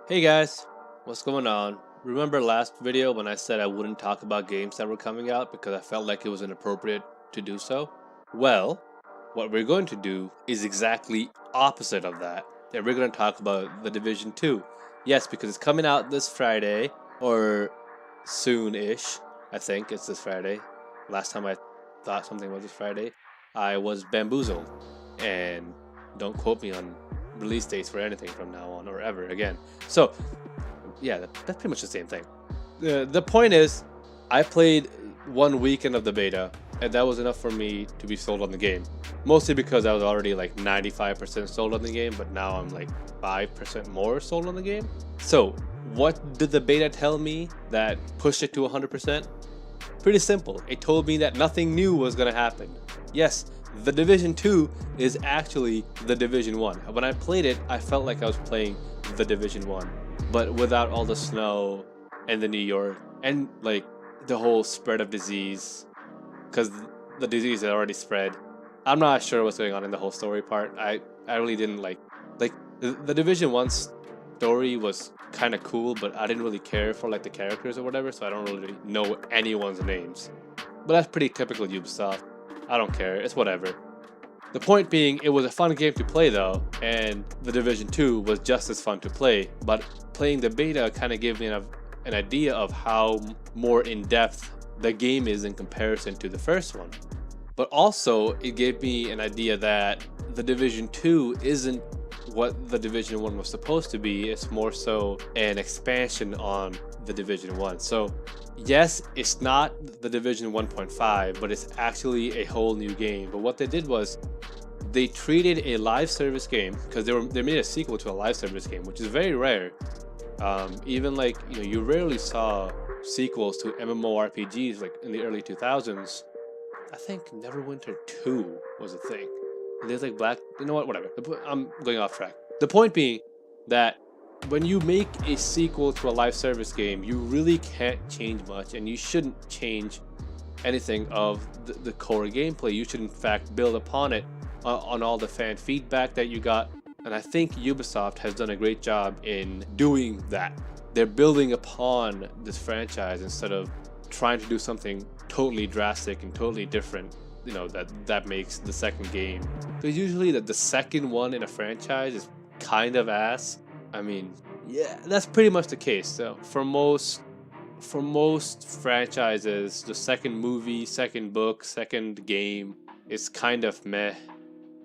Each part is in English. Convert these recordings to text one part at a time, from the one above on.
Hey guys, what's going on? Remember last video when I said I wouldn't talk about games that were coming out because I felt like it was inappropriate to do so? Well, what we're going to do is exactly opposite of that. And we're going to talk about The Division 2. Yes, because it's coming out this Friday, or soon-ish. I think it's this Friday. Last time I thought something was this Friday, I was bamboozled. And don't quote me on release dates for anything from now on or ever again. So, yeah, that's pretty much the same thing. The point is, I played one weekend of the beta, and that was enough for me to be sold on the game. Mostly because I was already like 95% sold on the game, but now I'm like 5% more sold on the game. So, what did the beta tell me that pushed it to 100%? Pretty simple. It told me that nothing new was going to happen. Yes, The Division 2 is actually The Division 1. When I played it, I felt like I was playing The Division 1, but without all the snow and the New York and like the whole spread of disease, because the disease had already spread. I'm not sure what's going on in the whole story part. I really didn't like the Division 1 story was kind of cool, but I didn't really care for like the characters or whatever, so I don't really know anyone's names. But that's pretty typical Ubisoft. I don't care, it's whatever. The point being, it was a fun game to play though, and The Division 2 was just as fun to play, but playing the beta kind of gave me an idea of how more in-depth the game is in comparison to the first one. But also, it gave me an idea that The Division 2 isn't what The Division 1 was supposed to be. It's more so an expansion on The Division 1. So yes, it's not The Division 1.5, but it's actually a whole new game. But what they did was they treated a live service game, because they made a sequel to a live service game, which is very rare. Even like, you rarely saw sequels to MMORPGs like in the early 2000s. I think Neverwinter 2 was a thing. And there's like whatever. I'm going off track. The point being that when you make a sequel to a live service game, you really can't change much, and you shouldn't change anything of the core gameplay. You should in fact build upon it on all the fan feedback that you got. And I think Ubisoft has done a great job in doing that. They're building upon this franchise instead of trying to do something totally drastic and totally different, that makes the second game. Because usually the second one in a franchise is kind of ass. I mean, yeah, that's pretty much the case. So for most franchises, the second movie, second book, second game is kind of meh.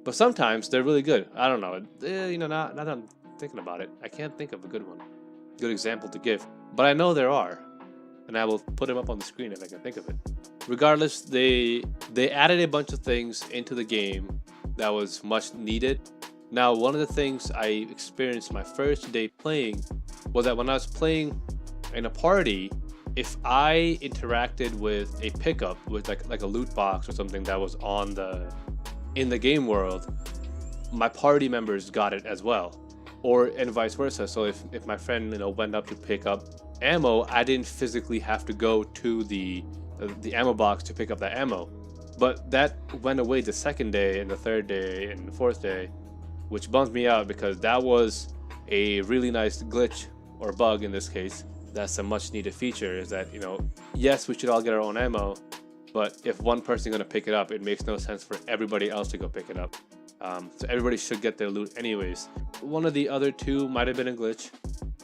But sometimes they're really good. I don't know. Now that I'm thinking about it, I can't think of a good example to give. But I know there are, and I will put them up on the screen if I can think of it. Regardless, they added a bunch of things into the game that was much needed. Now, one of the things I experienced my first day playing was that when I was playing in a party, if I interacted with a pickup with like a loot box or something that was in the game world, my party members got it as well, and vice versa. So if my friend went up to pick up ammo, I didn't physically have to go to the ammo box to pick up that ammo. But that went away the second day and the third day and the fourth day, which bums me out because that was a really nice glitch or bug in this case. That's a much needed feature, is that yes, we should all get our own ammo, but if one person's going to pick it up, it makes no sense for everybody else to go pick it up. So everybody should get their loot anyways. One of the other two might have been a glitch.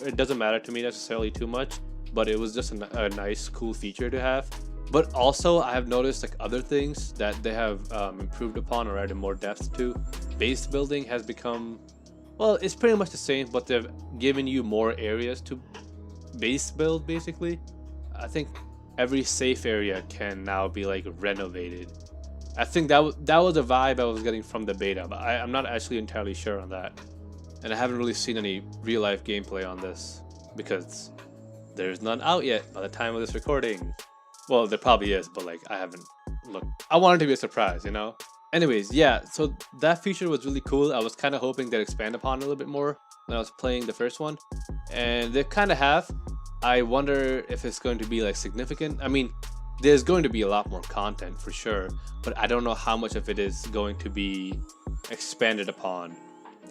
It doesn't matter to me necessarily too much, but it was just a nice, cool feature to have. But also, I have noticed like other things that they have improved upon or added more depth to. Base building has become, well, it's pretty much the same, but they've given you more areas to base build, basically. I think every safe area can now be like renovated. I think that was the vibe I was getting from the beta, but I'm not actually entirely sure on that. And I haven't really seen any real life gameplay on this because there's none out yet by the time of this recording. Well, there probably is, but like I haven't looked. I wanted to be a surprise, Anyways, yeah, so that feature was really cool. I was kind of hoping they'd expand upon it a little bit more when I was playing the first one, and they kind of have. I wonder if it's going to be like significant. I mean, there's going to be a lot more content for sure, but I don't know how much of it is going to be expanded upon.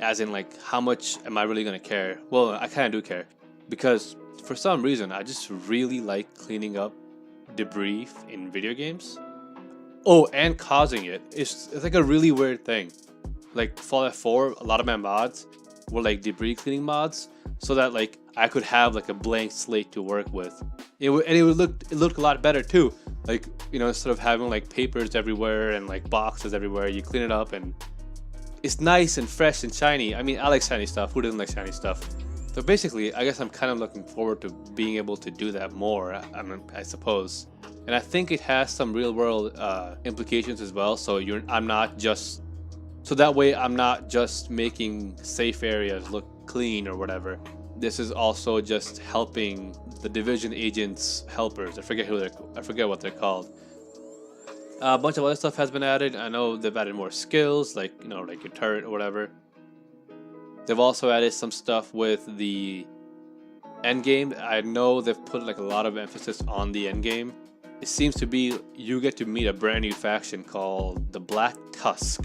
As in, like, how much am I really gonna care? Well, I kind of do care, because for some reason I just really like cleaning up debris in video games. Oh, and causing it. It's like a really weird thing. Like Fallout 4, a lot of my mods were like debris cleaning mods, so that like I could have like a blank slate to work with. And it would look a lot better too. Like, you know, instead of having like papers everywhere and like boxes everywhere, you clean it up and it's nice and fresh and shiny. I mean, I like shiny stuff. Who doesn't like shiny stuff? So basically, I guess I'm kind of looking forward to being able to do that more. I suppose, and I think it has some real world implications as well. So I'm not just so that way I'm not just making safe areas look clean or whatever. This is also just helping the division agents helpers. I forget what they're called. A bunch of other stuff has been added. I know they've added more skills, like, you know, like your turret or whatever. They've also added some stuff with the end game. I know they've put like a lot of emphasis on the end game. It seems to be you get to meet a brand new faction called the Black Tusk,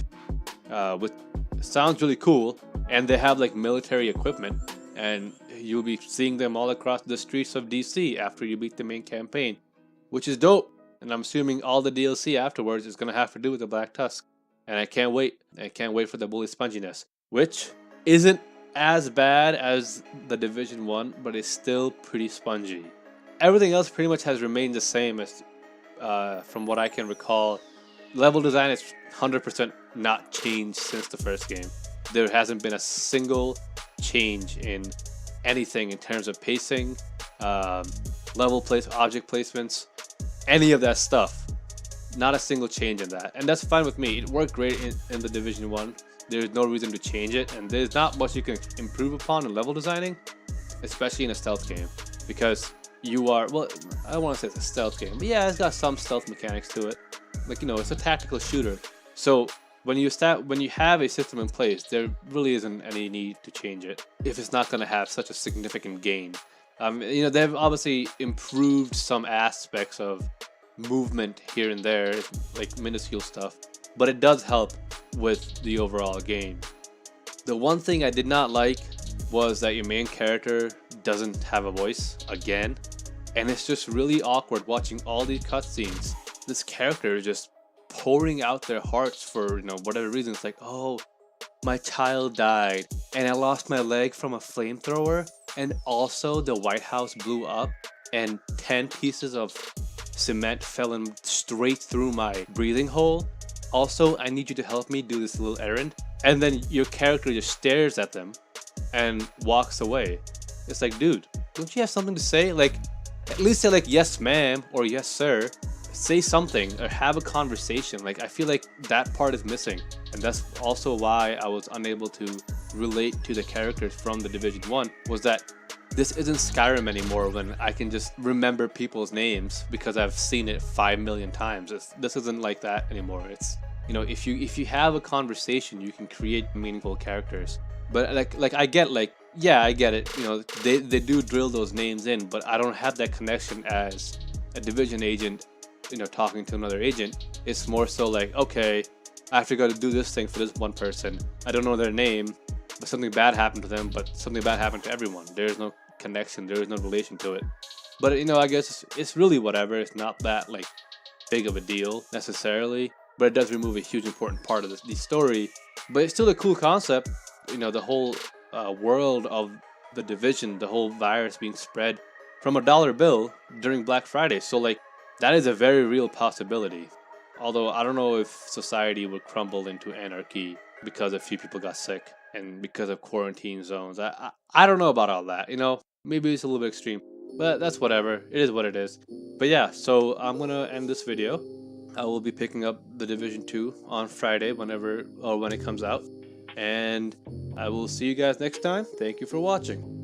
which sounds really cool. And they have like military equipment, and you'll be seeing them all across the streets of DC after you beat the main campaign, which is dope. And I'm assuming all the DLC afterwards is gonna have to do with the Black Tusk. And I can't wait. I can't wait for the bully sponginess, which isn't as bad as the Division 1, but it's still pretty spongy. Everything else pretty much has remained the same as from what I can recall. Level design is 100% not changed since the first game. There hasn't been a single change in anything in terms of pacing, object placements, any of that stuff. Not a single change in that, and that's fine with me. It worked great in the Division 1. There's no reason to change it, and there's not much you can improve upon in level designing, especially in a stealth game, because you are, well, I don't want to say it's a stealth game, but yeah, it's got some stealth mechanics to it. Like, you know, it's a tactical shooter. So when you have a system in place, there really isn't any need to change it if it's not going to have such a significant gain. You know, they've obviously improved some aspects of movement here and there, like minuscule stuff, but it does help with the overall game. The one thing I did not like was that your main character doesn't have a voice again, and it's just really awkward watching all these cutscenes. This character is just pouring out their hearts for, you know, whatever reason. It's like, oh, my child died, and I lost my leg from a flamethrower, and also the White House blew up, and 10 pieces of cement fell in straight through my breathing hole. Also, I need you to help me do this little errand. And then your character just stares at them and walks away. It's like, dude, don't you have something to say? Like, at least say like, yes ma'am, or yes sir. Say something or have a conversation. Like, I feel like that part is missing, and that's also why I was unable to relate to the characters from the Division 1, was that this isn't Skyrim anymore when I can just remember people's names because I've seen it 5 million times. This isn't like that anymore. It's, you know, if you have a conversation, you can create meaningful characters. But like I get, like, yeah, I get it. You know, they do drill those names in, but I don't have that connection as a Division agent, you know, talking to another agent. It's more so like, okay, I have to go to do this thing for this one person. I don't know their name, but something bad happened to them, but something bad happened to everyone. There's no connection, there is no relation to it. But, you know, I guess it's really whatever. It's not that like big of a deal necessarily, but it does remove a huge important part of the story. But it's still a cool concept, you know, the whole world of the Division, the whole virus being spread from a dollar bill during Black Friday. So like, that is a very real possibility. Although I don't know if society would crumble into anarchy because a few people got sick and because of quarantine zones. I don't know about all that, you know. Maybe it's a little bit extreme, but that's whatever. It is what it is. But yeah, so I'm gonna end this video. I will be picking up the Division 2 on Friday when it comes out. And I will see you guys next time. Thank you for watching.